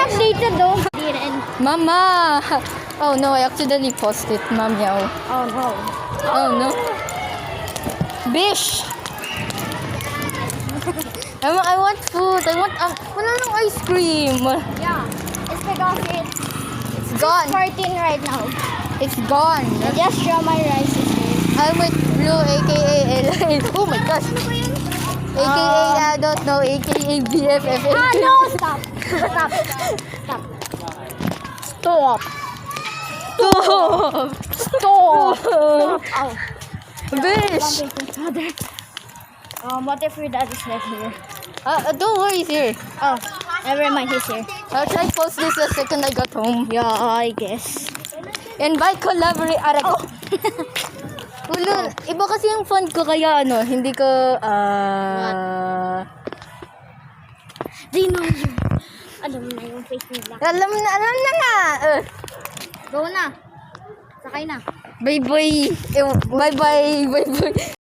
updated though. Didn't. Mama! Oh no, I accidentally posted it. Meow. Oh no. Oh no. Bish! I want food. I want wala lang ice cream. Yeah. It's because it's Gone. 14 right now. It's gone. I just show my rice is here. Helmet Blue, aka LA. Oh my gosh. Ano ba yun? AKA I don't know, AKA BFF. Ah, no! Stop! Stop! Stop! Stop! Stop! Stop! Ow! Bish! Father. What if your dad is not here? Don't worry, he's here. Oh, never mind, he's here. I'll try to post this the second I got home. Yeah, I guess. Invite collaborate. Oh. Ulo, iba kasi yung font ko kaya hindi ko They know you. Alam mo na yung face nila. alam na nga. Go na. Sakay na. Bye bye. Bye bye. Bye bye.